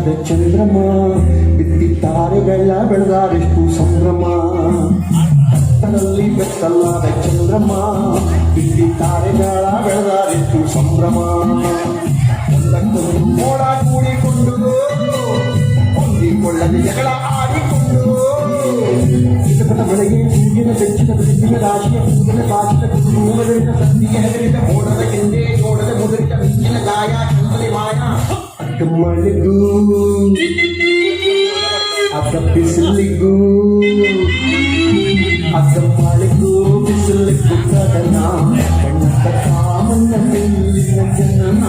ಬೆತ್ತಲಾದ ಚಂದ್ರಮ ಬಿತ್ತಿತ್ತಾರೆಗಳ ಬೆಳೆದಾರೆಷ್ಟು ಸಂಭ್ರಮ ಕತ್ತಲಲ್ಲಿ ಬೆತ್ತಲಾದ ಚಂದ್ರಮ ಬಿತ್ತಿತ್ತಾರೆಗಳ ಬೆಳೆದಾರೆಷ್ಟು ಸಂಭ್ರಮ ಮೋಡ ಕೂಡಿಕೊಂಡು ಹೊಂದಿಕೊಳ್ಳದೆ ಜಗಳ ಆಡಿಕೊಂಡು ಚಿಟಪಟ ಬೆಳಗ್ಗೆ ಸೂರ್ಯನ ಬೆಚ್ಚಿನ ಬೆಳಗಿನ ರಾಶಿಯ ಕೂದಲ ಕಾಶಿದ ಕುಟುಂಬಗಳಿಂದ ಸಂಧಿಗೆ ಹೆದರಿದ ಮೋಡದ ಹಿಂದೆ ಜೋಡದ ಮುದುರಿದ ಮಿಂಚಿನ ಗಾಯ ಚಂದಲಿ ಮಾಯ ಅಕ್ಕ ಮಳೆಗೂ ಅಕ್ಕ ಬಿಸಿಲಿಗೂ ಅಕ್ಕ ಮಳೆಗೂ ಬಿಸಿಲಿಗೂ ಕದನ ಕಣ್ಣತ್ತ ಕಾಮನ್ನ ಮೇಲಿನ ಜನನ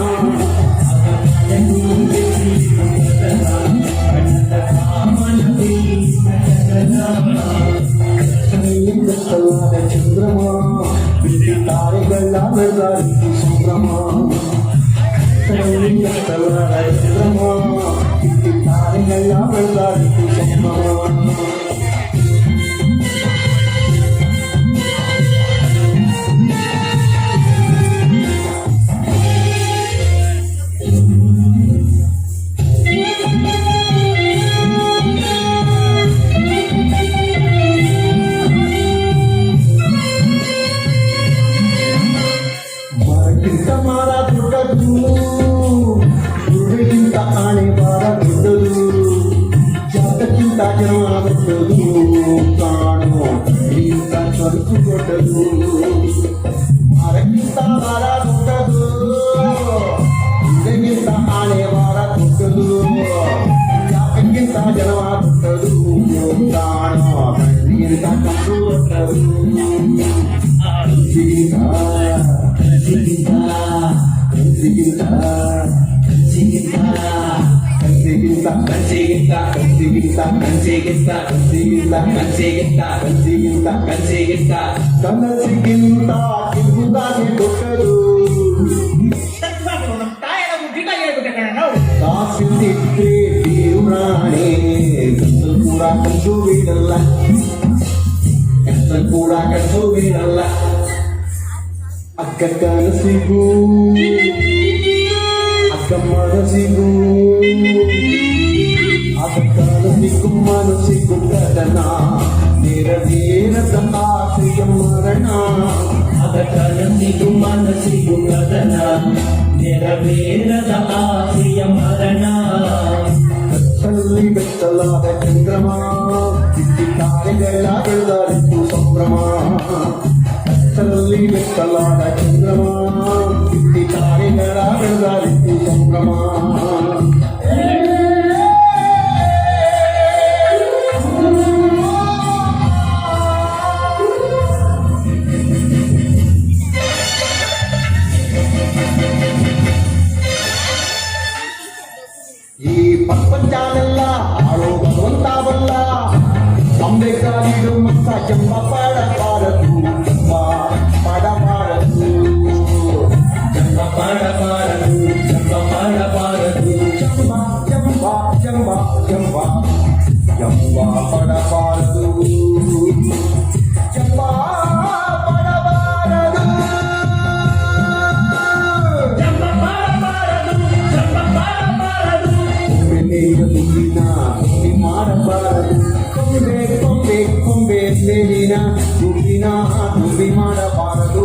ಬೆತ್ತಲಾದ ಚಂದ್ರಮ ಬಿತ್ತಿತ್ತಾರೆಗಳ ಬೆಳೆದಾರಿತು ಸಂಭ್ರಮ ಬೆತ್ತಲಾದ ಚಂದ್ರಮ ಬಿತ್ತಿತ್ತಾರೆಗಳ ಬೆಳೆದಾರಿತು ಸಂಭ್ರಮ ಮಾರ ದೊಡ್ಡದು ದುರ್ಗಿಂತ ಆಣೆ ಬಾರ ದೊಡ್ಡದು ಜಾತಕ್ಕಿಂತ ಜನ್ಮ ದೊಡ್ಡದು ಕಾಣೋ ಇಂತ ಸ್ವರ್ಗು ದೊಡ್ಡದು ಮಾರಕ್ಕಿಂತ ಬಾರ ದೊಡ್ಡದು ದುರ್ಗಿಂತ ಆಣೆ ಬಾರ ದೊಡ್ಡದು ಜಾತಕ್ಕಿಂತ ಜನ್ಮ ದೊಡ್ಡದು ಕಾಣೋ ಕಣ್ಣಿಗಿಂತ ಕಣ್ಣು ದೊಡ್ಡದು ಕನಸಿಗಿಂತ ಕಿರುದಾಗಿ ಕೊಟ್ಟರು ಕಾಸಿದ್ದಿದ್ರೆ ದೇವ್ರಾಣೆ ಕೂಡ ಕನಸು ಬೀಳಲ್ಲ ಕೂಡ ಕನಸು ಬೀಳಲ್ಲ ಅಕ್ಕ ಕನಸಿಗೂ ಅಕ್ಕ ಮನಸ್ಸಿಗೂ ಅಕ್ಕ ಕನಸಿಗೂ ಮನಸ್ಸಿಗೂ ಕದನ ನೆರವೇರದ ಆಸೆಯ ಮರಣ ಅಕ್ಕ ಕನಸಿಗೂ ಮನಸ್ಸಿಗೂ ಕದನ ನೆರವೇರದ ಆಸೆಯ ಮರಣ ಕತ್ತಲಲ್ಲಿ ಬೆತ್ತಲಾದ ಚಂದ್ರಮ ಬಿತ್ತಿತ್ತಾರೆಗಳ ಬೆಳೆದಾರಿತು ಸಂಭ್ರಮ ಕತ್ತಲಲ್ಲಿ ಬೆತ್ತಲಾದ ಚಂದ್ರಮ ಬಿತ್ತಿತ್ತಾರೆಗಳ ಬೆಳೆದಾರಿತು ಸಂಭ್ರಮ ಈ ಪ್ರಪಂಚನೆಲ್ಲ ಆಳೋ ಭಗವಂತವಲ್ಲ ಅಂಬೇಕಾಲಿಡು ಮತ್ತ ಜಂಬ ಪಡಬಾರದು ಜಂಬ ಪಡಬಾರದು ಜಂಬ ಪಡಬಾರದು ಜಂಬ ಪಡಬಾರದು ಜಂಬ ಜಂಬ ಜಂಬ ಜಂಬ ಜಂಬ ಪಡಬಾರದು ಜಂಬ ಮಾಡಬಾರದು ಕೊಂಬೆ ಕೊಂಬೆ ಕೊಂಬೆ ಮೇಲಿನ ದುಡ್ಡಿನ ತುಂಬಿ ಮಾಡಬಾರದು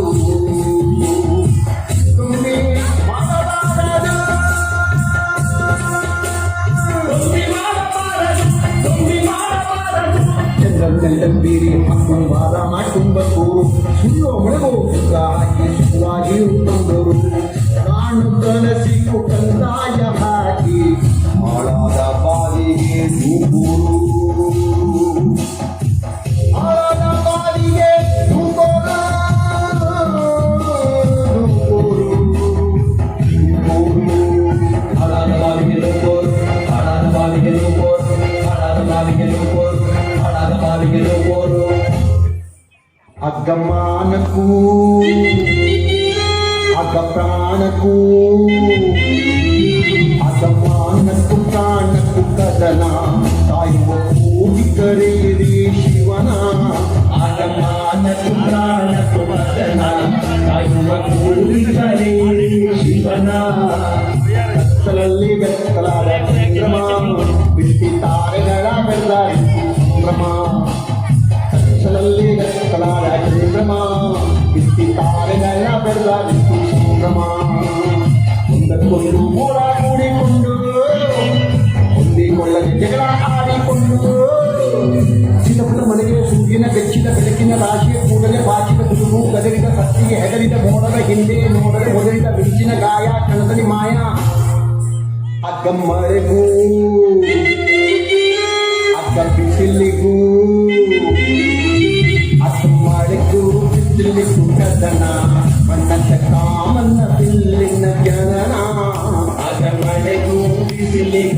ತುಂಬಿ ಮಾಡಬಾರದು ಚಂದ್ರಬೀರಿ ಮಂಗಳವಾರ ಮಾಡ್ಕೊಂಬರು ಸುಳ್ಳು ಬೆಳಗು ಹಾಕಿ ಸುಖವಾಗಿ ಉಂಟರು ಕಾಣು ಕನಸಿಗೂ ಕಂದಾಯ ಹಾಕಿ ಹಾಳಾದ ಬಾಲಿಗೆ ನೂಗೂರು ಹಾಳಾದ ಬಾಲಿಗೆ ನೂಗೂರು ಹಾಳಾದ ಬಾಲಿಗೆ ನೂಗೂರು ಹಾಳಾದ ಬಾಲಿಗೆ ನೂಗೂರು ಹಾಳಾದ ಬಾಲಿಗೆ ನೂಗೂರು ಹಾಳಾದ ಬಾಲಿಗೆ ನೂಗೂರು ಅಗ್ಗಮಾನಕ್ಕೂ ಅಗ್ಗ ಪ್ರಾಣಕ್ಕೂ ಅಗಮಾನಕ್ಕೂ ಪ್ರಾಣಕ್ಕೂ ಕದನ ಕಾಯುವ ಕೂಗಿ ಕರೆಯಿರಿ ಶಿವನ ಅಗಮಾನಕ್ಕೂ ಪ್ರಾಣಕ್ಕೂ ಕದನ ಕಾಯುವ ಕೂಗಿ ಕರೆಯಿರಿ ಶಿವನ ಕತ್ತಲಲ್ಲಿ ಬೆತ್ತಲಾದ ಚಂದ್ರಮ ಹೊಂದಿಕೊಂಡು ಮೋಡ ಕೂಡಿಕೊಂಡು ಹೊಂದಿಕೊಳ್ಳದೆ ಜಗಳ ಆಡಿಕೊಂಡು ಚಿನ್ನಪುಟ್ಟ ಮನೆಗೆ ಸೂರ್ಯನ ಬೆಚ್ಚಿದ ಬೆಳಕಿನ ರಾಶಿಯ ಕೂಡಲೇ ಬಾಚಿದ ಕುದುರು ಗದರಿದ ಕತ್ತಿಗೆ ಹೆದರಿದ ಮೋಡದ ಹಿಂದೆ ನೋಡದೆ ಮೊದಲಿದ ಬಿರುಚಿನ ಗಾಯ ಕಣದಲ್ಲಿ ಮಾಯ ಅಗ್ಗಮ್ಮಳೆಗೂ ಅಗ್ಗ ಬಿಸಿಲಿಗೂ ಅಗ್ಗಮ್ಮಳೆಗೂ ಬಿಸಿಲಿಗೂ ಕದನ ಮಣ್ಣಂತ ಕಾಮನ್ನ ಬಿಲ್ಲಿನ ಜನನ ಅಗ್ಗಮ್ಮಳೆಗೂ ಬಿಸಿಲಿಗೂ